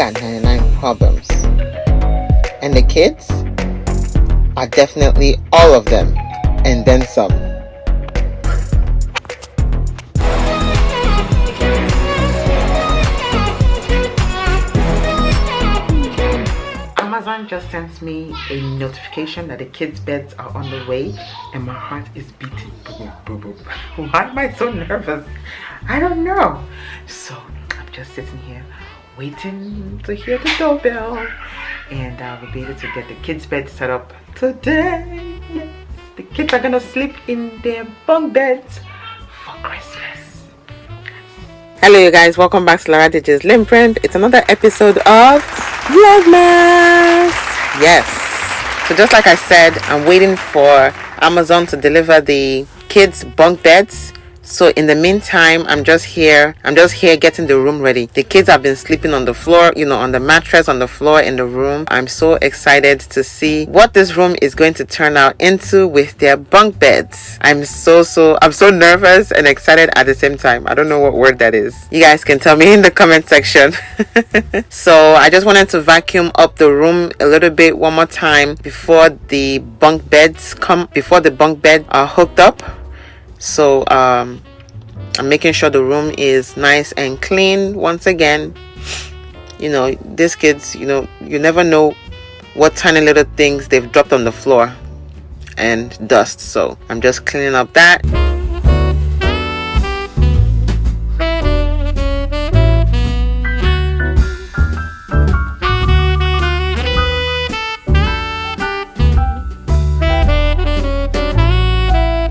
got 99 problems. And the kids are definitely all of them, and then some. Amazon just sent me a notification that the kids' beds are on the way, and my heart is beating. Boom, boom, boom. Why am I so nervous? I don't know. So I'm just sitting here waiting to hear the doorbell, and we'll be able to get the kids' bed set up today. Yes, the kids are gonna sleep in their bunk beds for Christmas. Hello you guys, welcome back to Laraddiji's LinPRinP. It's another episode of Vlogmas. Yes, so just like I said, I'm waiting for Amazon to deliver the kids' bunk beds. So in the meantime, I'm just here getting the room ready. The kids have been sleeping on the floor, on the mattress on the floor in the room. I'm so excited to see what this room is going to turn out into with their bunk beds. I'm so nervous and excited at the same time. I don't know what word that is. You guys can tell me in the comment section. So I just wanted to vacuum up the room a little bit one more time before the bunk beds are hooked up. So I'm making sure the room is nice and clean once again. These kids, you never know what tiny little things they've dropped on the floor and dust. So I'm just cleaning up that.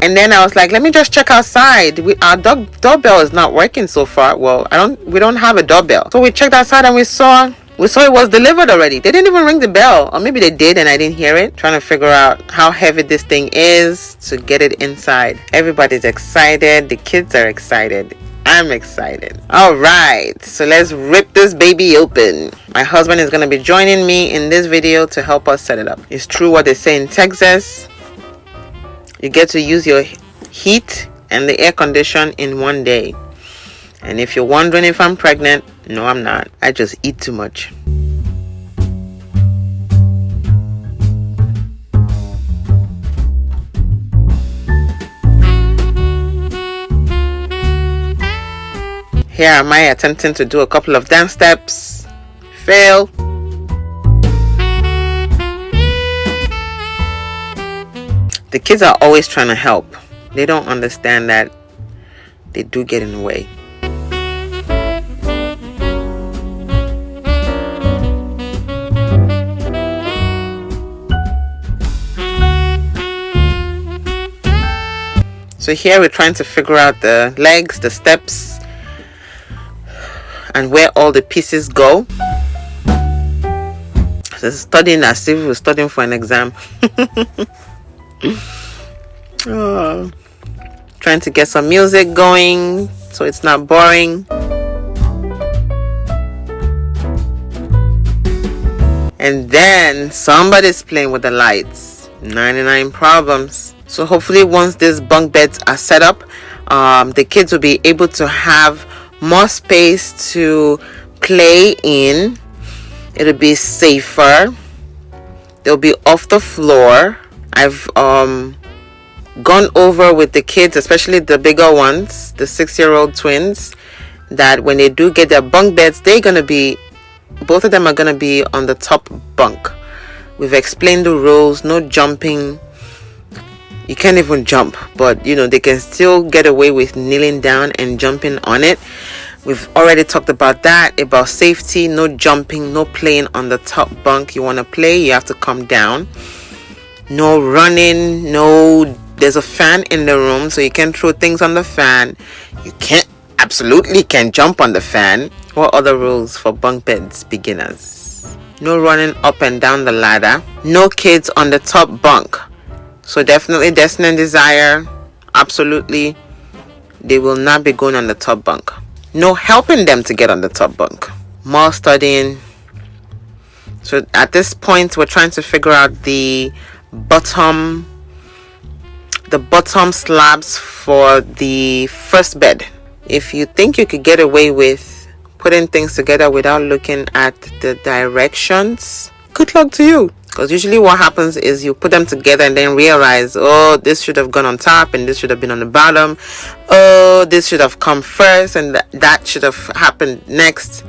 And then I was like, let me just check outside. Our doorbell is not working so far. Well, we don't have a doorbell. So we checked outside and we saw it was delivered already. They didn't even ring the bell, or maybe they did and I didn't hear it. Trying to figure out how heavy this thing is to get it inside. Everybody's excited. The kids are excited. I'm excited. All right, so let's rip this baby open. My husband is going to be joining me in this video to help us set it up. It's true what they say in Texas. You get to use your heat and the air condition in one day. And if you're wondering if I'm pregnant, no, I'm not. I just eat too much. Here am I attempting to do a couple of dance steps. Fail. The kids are always trying to help. They don't understand that they do get in the way. So here we're trying to figure out the legs, the steps, and where all the pieces go. So studying as if we're studying for an exam. Oh, trying to get some music going so it's not boring. And then somebody's playing with the lights. 99 problems. So hopefully once these bunk beds are set up, the kids will be able to have more space to play in. It'll be safer. They'll be off the floor. I've gone over with the kids, especially the bigger ones, the 6-year-old twins, that when they do get their bunk beds, both of them are gonna be on the top bunk. We've explained the rules. No jumping. You can't even jump, but they can still get away with kneeling down and jumping on it. We've already talked about that, about safety. No jumping, no playing on the top bunk. You want to play, you have to come down. No running, there's a fan in the room, so you can throw things on the fan. You absolutely can't jump on the fan. What other rules for bunk beds beginners? No running up and down the ladder. No kids on the top bunk. So definitely Destiny and Desire, absolutely, they will not be going on the top bunk. No helping them to get on the top bunk. More studying. So at this point, we're trying to figure out the bottom slabs for the first bed. If you think you could get away with putting things together without looking at the directions, good luck to you. Because usually what happens is you put them together and then realize, oh, this should have gone on top and this should have been on the bottom. Oh, this should have come first and that should have happened next.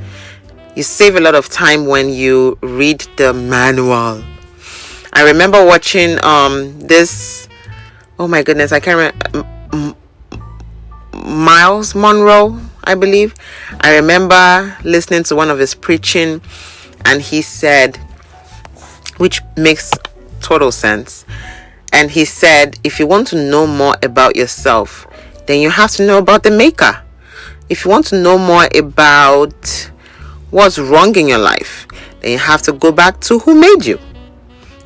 You save a lot of time when you read the manual. I remember watching this, oh my goodness, I can't remember, Miles Monroe, I believe. I remember listening to one of his preaching, and he said, which makes total sense, and he said, if you want to know more about yourself, then you have to know about the maker. If you want to know more about what's wrong in your life, then you have to go back to who made you.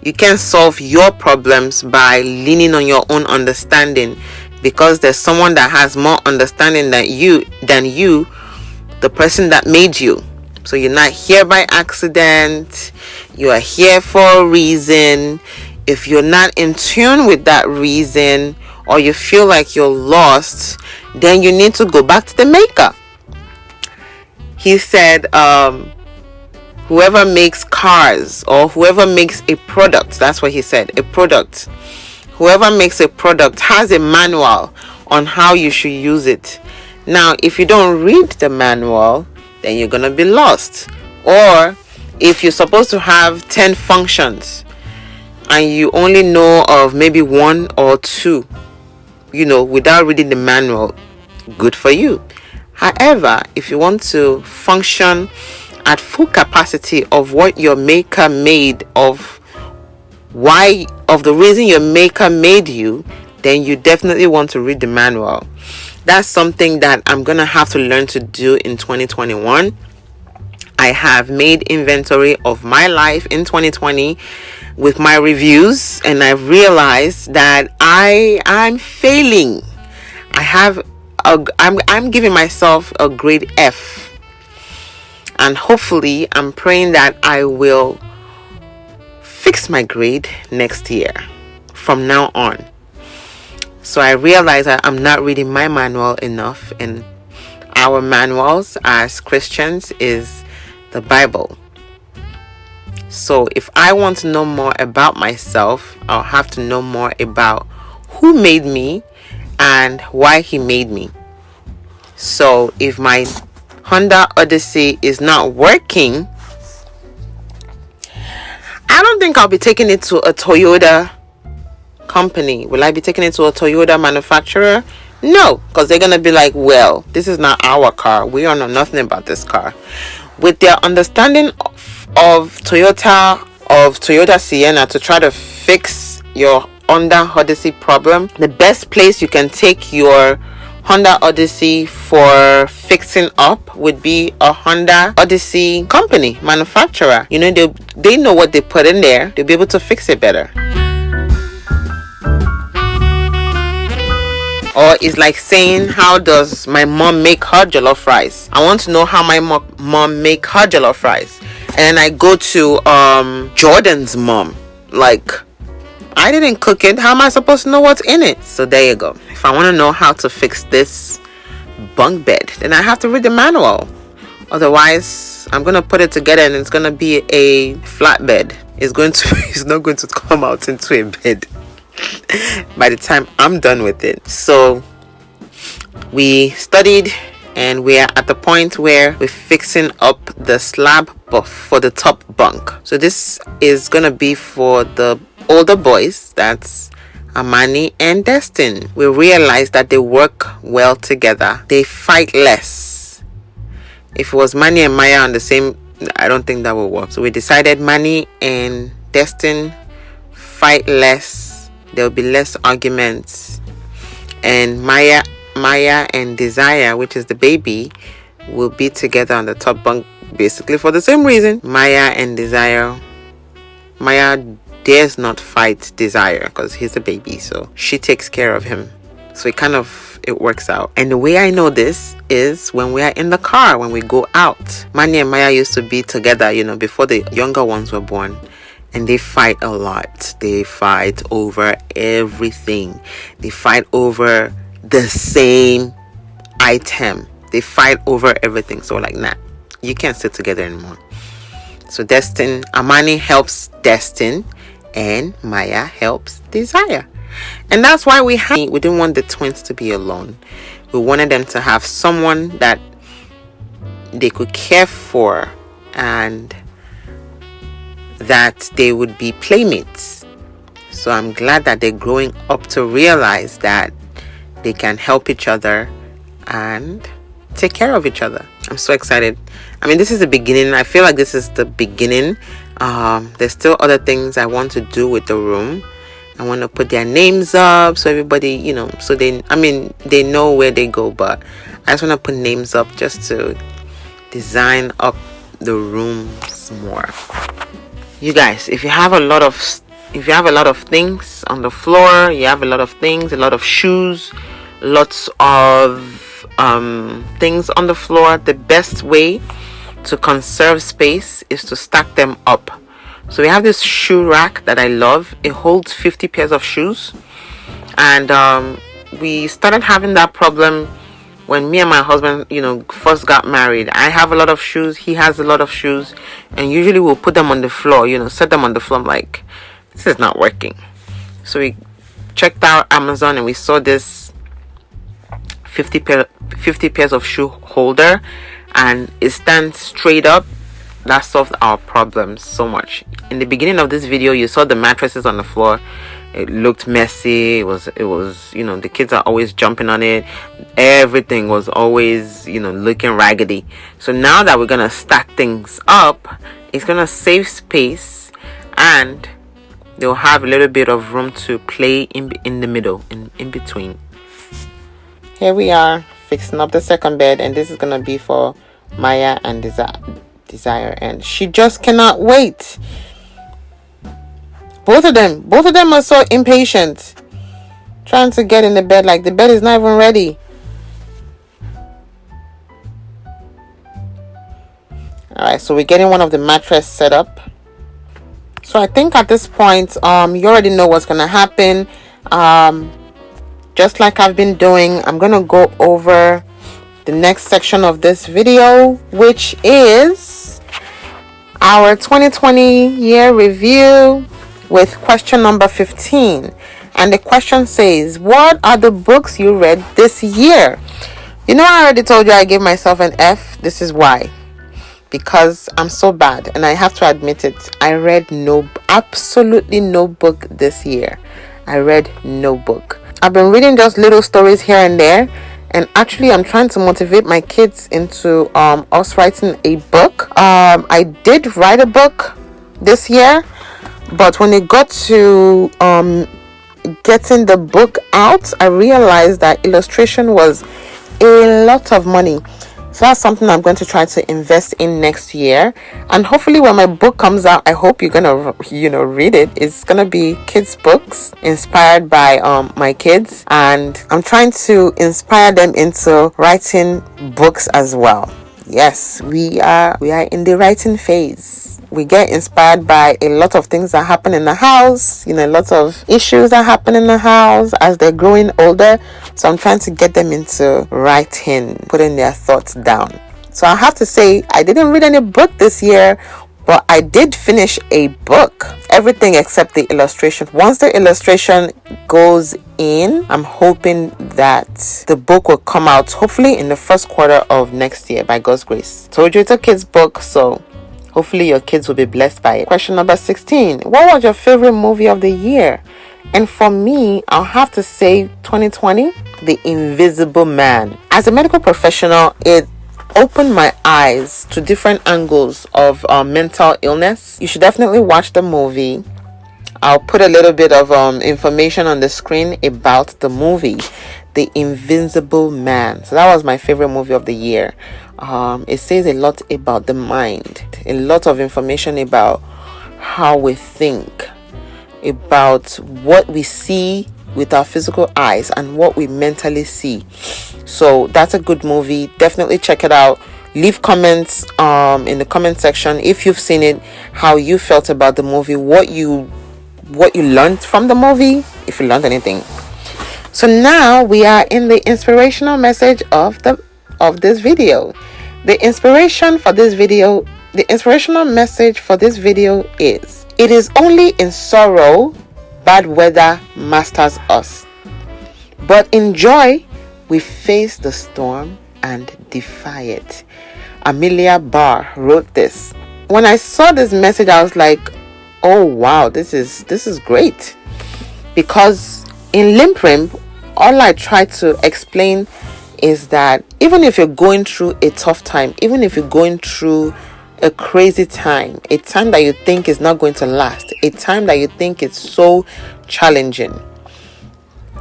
You can't solve your problems by leaning on your own understanding, because there's someone that has more understanding than you, the person that made you. So you're not here by accident. You are here for a reason. If you're not in tune with that reason, or you feel like you're lost, then you need to go back to the maker. He said, whoever makes cars or whoever makes a product, that's what he said, a product. Whoever makes a product has a manual on how you should use it. Now, if you don't read the manual, then you're going to be lost. Or if you're supposed to have 10 functions and you only know of maybe 1 or 2, without reading the manual, good for you. However, if you want to function at full capacity of what your maker made, of the reason your maker made you, then you definitely want to read the manual. That's something that I'm going to have to learn to do in 2021. I have made inventory of my life in 2020 with my reviews, and I've realized that I'm failing. I'm giving myself a grade F, and hopefully I'm praying that I will fix my grade next year from now on. So I realize that I'm not reading my manual enough, and our manuals as Christians is the Bible. So if I want to know more about myself, I'll have to know more about who made me and why he made me. So if my Honda Odyssey is not working, I don't think I'll be taking it to a Toyota company. Will I be taking it to a Toyota manufacturer? No, because they're gonna be like, well, this is not our car, we don't know nothing about this car. With their understanding of Toyota Sienna to try to fix your Honda Odyssey problem, the best place you can take your Honda Odyssey for fixing up would be a Honda Odyssey company, manufacturer. They know what they put in there. They'll be able to fix it better. Or it's like saying, how does my mom make her jollof rice? I want to know how my mom make her jollof rice. And I go to Jordan's mom. Like, I didn't cook it. How am I supposed to know what's in it? So there you go. If I want to know how to fix this bunk bed, then I have to read the manual. Otherwise, I'm going to put it together and it's going to be a flat bed. It's not going to come out into a bed by the time I'm done with it. So we studied, and we are at the point where we're fixing up the slab for the top bunk. So this is gonna be for the older boys. That's Amani and Destin. We realized that they work well together. They fight less. If it was Mani and Maya on the same, I don't think that will work. So we decided Mani and Destin fight less. There will be less arguments, and Maya and Desire, which is the baby, will be together on the top bunk, basically for the same reason. Maya dares not fight Desire because he's a baby, so she takes care of him. So it works out. And the way I know this is when we are in the car, when we go out. Mani and Maya used to be together, before the younger ones were born. And they fight a lot. They fight over everything. They fight over the same item. They fight over everything. So like, nah, you can't sit together anymore. So Amani helps Destin, and Maya helps Desire. And that's why we didn't want the twins to be alone. We wanted them to have someone that they could care for, and that they would be playmates. So I'm glad that they're growing up to realize that they can help each other and take care of each other. I'm so excited. I mean, this is the beginning. I feel like this is the beginning. There's still other things I want to do with the room. I want to put their names up so everybody, so they know where they go, but I just want to put names up just to design up the rooms more. You guys, if you have a lot of things on the floor, you have a lot of shoes, lots of things on the floor, the best way to conserve space is to stack them up. So we have this shoe rack that I love. It holds 50 pairs of shoes, and we started having that problem when me and my husband first got married. I have a lot of shoes, he has a lot of shoes, and usually we'll put them on the floor, set them on the floor. I'm like, this is not working. So we checked out Amazon and we saw this 50 pairs of shoe holder, and it stands straight up. That solved our problems so much. In the beginning of this video, you saw the mattresses on the floor. It looked messy. It was the kids are always jumping on it. Everything was always looking raggedy. So now that we're gonna stack things up, it's gonna save space, and they'll have a little bit of room to play in the middle, in between. Here we are fixing up the second bed, and this is gonna be for Maya and Desire, and she just cannot wait. Both of them are so impatient, trying to get in the bed, like the bed is not even ready. Alright, so we're getting one of the mattress set up. So I think at this point, you already know what's gonna happen. Just like I've been doing, I'm gonna go over the next section of this video, which is our 2020 year review with question number 15. And the question says, what are the books you read this year? I already told you I gave myself an F. This is why. Because I'm so bad, and I have to admit it. I read absolutely no book this year. I read no book. I've been reading just little stories here and there, and actually I'm trying to motivate my kids into us writing a book. I did write a book this year, but when it got to getting the book out, I realized that illustration was a lot of money. So that's something I'm going to try to invest in next year. And hopefully when my book comes out, I hope you're going to, read it. It's going to be kids' books inspired by my kids. And I'm trying to inspire them into writing books as well. Yes, we are in the writing phase. We get inspired by a lot of things that happen in the house, a lot of issues that happen in the house as they're growing older. So I'm trying to get them into writing, putting their thoughts down. So I have to say, I didn't read any book this year, but I did finish a book. Everything except the illustration. Once the illustration goes in, I'm hoping that the book will come out hopefully in the first quarter of next year by God's grace. Told you it's a kid's book, so hopefully your kids will be blessed by it. Question number 16. What was your favorite movie of the year? And for me, I'll have to say 2020, The Invisible Man. As a medical professional, it opened my eyes to different angles of mental illness. You should definitely watch the movie. I'll put a little bit of information on the screen about the movie, The Invisible Man. So that was my favorite movie of the year. It says a lot about the mind, a lot of information about how we think, about what we see with our physical eyes and what we mentally see. So that's a good movie. Definitely check it out. Leave comments in the comment section if you've seen it, how you felt about the movie, what you learned from the movie, if you learned anything. So now we are in the inspirational message of this video. The inspirational message for this video is: it is only in sorrow bad weather masters us, but in joy we face the storm and defy it. Amelia Barr wrote this. When I saw this message, I was like, oh wow, this is great. Because in LinPRinP, all I try to explain is that even if you're going through a tough time, even if you're going through a crazy time, a time that you think is not going to last, a time that you think is so challenging,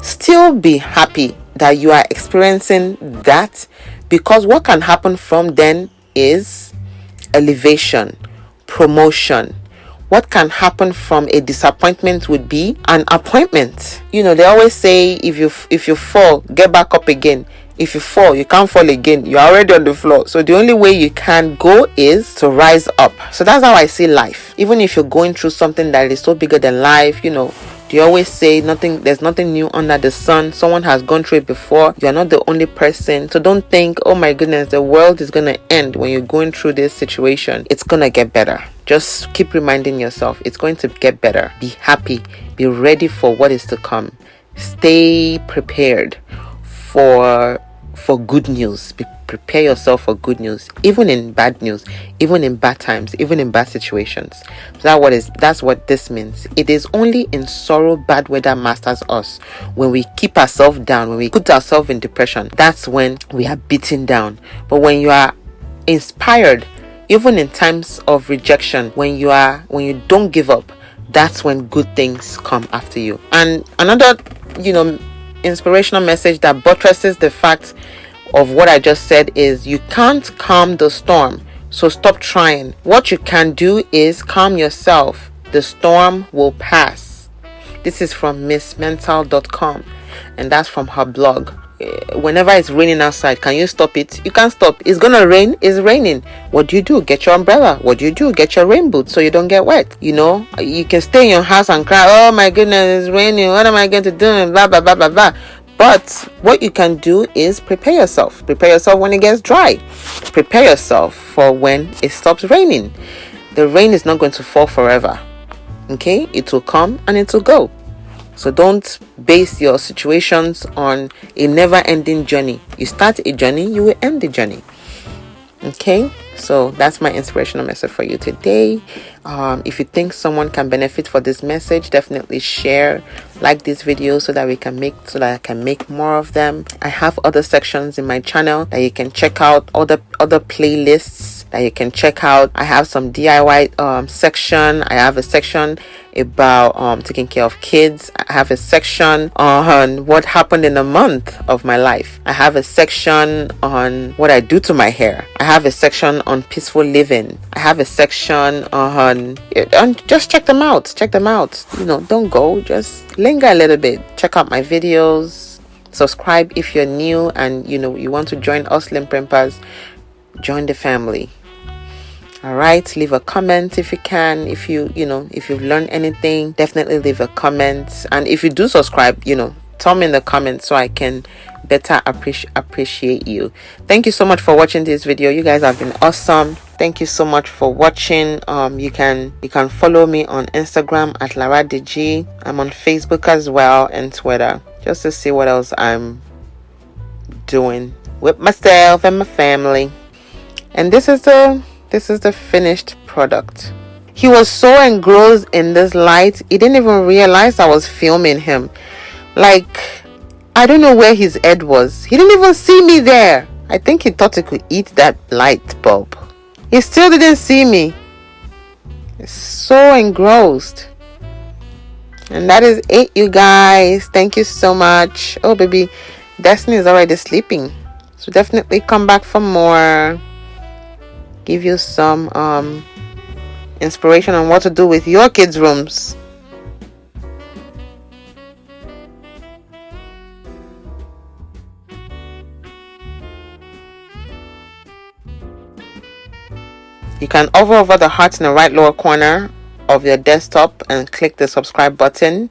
still be happy that you are experiencing that, because what can happen from then is elevation, promotion. What can happen from a disappointment would be an appointment. They always say, if you fall, get back up again. If you fall, you can't fall again. You're already on the floor. So the only way you can go is to rise up. So that's how I see life. Even if you're going through something that is so bigger than life, they always say there's nothing new under the sun. Someone has gone through it before. You're not the only person. So don't think, oh my goodness, the world is going to end when you're going through this situation. It's going to get better. Just keep reminding yourself it's going to get better. Be happy. Be ready for what is to come. Stay prepared for good news. Prepare yourself for good news, even in bad news, even in bad times, even in bad situations. So that's what this means. It is only in sorrow bad weather masters us. When we keep ourselves down, when we put ourselves in depression, that's when we are beaten down. But when you are inspired, even in times of rejection, when you don't give up, that's when good things come after you. And another inspirational message that buttresses the fact of what I just said is: you can't calm the storm, so stop trying. What you can do is calm yourself. The storm will pass. This is from missmental.com, and that's from her blog. Whenever it's raining outside, can you stop it? You can't stop. It's gonna rain. It's raining. What do? Get your umbrella. What do? Get your rain boots so you don't get wet. You can stay in your house and cry, oh my goodness, it's raining, what am I going to do? Blah blah blah blah blah. But what you can do is prepare yourself. Prepare yourself when it gets dry. Prepare yourself for when it stops raining. The rain is not going to fall forever. Okay? It will come and it will go. So don't base your situations on a never-ending journey. You start a journey, you will end the journey. Okay? So that's my inspirational message for you today. If you think someone can benefit for this message, definitely share, like this video so that I can make more of them. I have other sections in my channel that you can check out, other playlists that you can check out. I have some DIY section. I have a section about taking care of kids. I have a section on what happened in a month of my life. I have a section on what I do to my hair. I have a section on peaceful living. I have a section on just check them out. Don't go, just linger a little bit. Check out my videos. Subscribe if you're new and you want to join us LinPRinPers. Join the family. All right, leave a comment if you can. If you've learned anything, definitely leave a comment. And if you do subscribe, tell me in the comments so I can better appreciate you. Thank you so much for watching this video. You guys have been awesome. Thank you so much for watching. You can follow me on Instagram at Laraddiji. I'm on Facebook as well and Twitter, just to see what else I'm doing with myself and my family. And this is the finished product. He was so engrossed in this light, he didn't even realize I was filming him. Like, I don't know where his head was. He didn't even see me there. I think he thought he could eat that light bulb. He still didn't see me. He's so engrossed. And that is it, you guys. Thank you so much. Oh, baby, Destiny is already sleeping. So definitely come back for more. Give you some inspiration on what to do with your kids' rooms. You can hover over the heart in the right lower corner of your desktop and click the subscribe button.